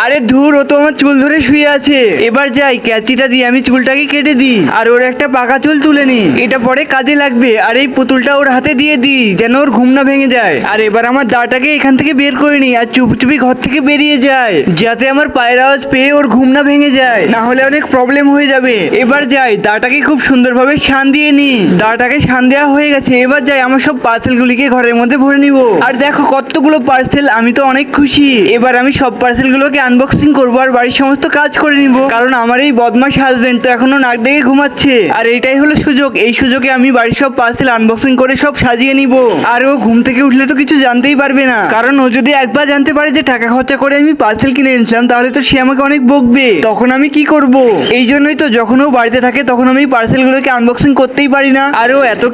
আরে ধুর, ও তো আমার চুল ধরে শুয়ে আছে। এবার যাই, ক্যাচিটা দিয়ে আমি চুলটাকে কেটে দিই আর ওর একটা পাকা চুল তুলে নি। এটা পরে কাজে লাগবে। আর এই পুতুলটা ওর হাতে দিয়ে দিই যেন ওর ঘুম না ভেঙে যায়। আর এবার আমার দাটাকে এখান থেকে বের করে নি আর চুপচুপি ঘর থেকে বেরিয়ে যায়, যাতে আমার পায়ের আওয়াজ পেয়ে ওর ঘুম না ভেঙে যায়, না হলে অনেক প্রবলেম হয়ে যাবে। এবার যাই, দাটাকে খুব সুন্দরভাবে শান দিয়ে নি। দাটাকে শান দেওয়া হয়ে গেছে। এবার যাই, আমার সব পার্সেলগুলিকে ঘরের মধ্যে ভরে নিব। আর দেখো কতগুলো পার্সেল, আমি তো অনেক খুশি। এবার আমি সব পার্সেলগুলোকে আনবক্সিং করবো আর বাড়ির সমস্ত কাজ করে নিব, কারণ আমার এই বদমাশ হাজবেন্ড তো এখনো নাক ডেকে ঘুমাচ্ছে। আর এইটাই হলো সুযোগ, এই সুযোগে আমি বাড়ির সব পার্সেল আনবক্সিং করে সব সাজিয়ে নিব। আর ও ঘুম থেকে উঠলে তো কিছু জানতেই পারবে না, কারণ ও যদি একবার জানতে পারে যে টাকা খরচা করে আমি পার্সেল কিনে এনেছিলাম, তাহলে তো সে আমাকে অনেক বকবে। তখন আমি কি করব? এই জন্যই তো যখন ও বাড়িতে থাকে তখন আমি পার্সেলগুলোকে আনবক্সিং করতেই পারি না। আর ও এত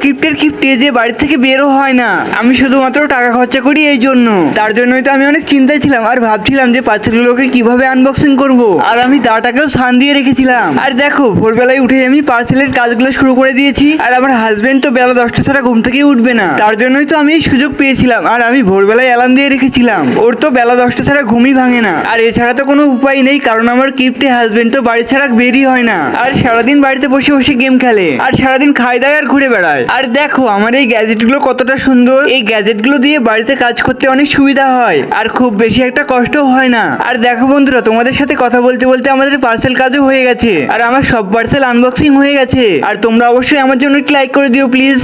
কিপ্টে যে বাড়ি থেকে বেরও হয় না। আমি শুধুমাত্র টাকা খরচা করি এই জন্য। তার জন্যই তো আমি অনেক চিন্তায় ছিলাম আর ভাবছিলাম যে পার্সেলগুলোকে কিভাবে আনবক্সিং করব। আর আমি দাটাকেও শান দিয়ে রেখেছিলাম। আর দেখো, ভোরবেলায় উঠে আমি পার্সেলের কাজগুলো শুরু করে দিয়েছি। আর আমার হাজবেন্ড তো বেলা 10টা ছাড়া ঘুম থেকে উঠবে না, তার জন্যই তো আমি এই সুযোগ পেয়েছিলাম। আর আমি ভোরবেলায় অ্যালার্ম দিয়ে রেখেছিলাম, ওর তো বেলা 10টা ছাড়া ঘুমই ভাঙে না। আর এছাড়া তো কোনো উপায় নেই, কারণ আমার কিপ্টে হাজবেন্ড তো বাড়ি ছাড়া বেরই হয় না। আর সারাদিন বাড়িতে বসে বসে গেম খেলে আর সারাদিন খায় দায় আর ঘুরে বেড়ায়। আর দেখো আমার এই গ্যাজেটগুলো কতটা সুন্দর। এই গ্যাজেটগুলো দিয়ে বাড়িতে কাজ করতে অনেক সুবিধা হয় আর খুব বেশি একটা কষ্টও হয় না। আর দেখো বন্ধুরা, তোমাদের সাথে কথা বলতে বলতে আমাদের পার্সেল কাজও হয়ে গেছে আর আমার সব পার্সেল আনবক্সিং হয়ে গেছে। আর তোমরা অবশ্যই আমার জন্য একটি লাইক করে দিও প্লিজ।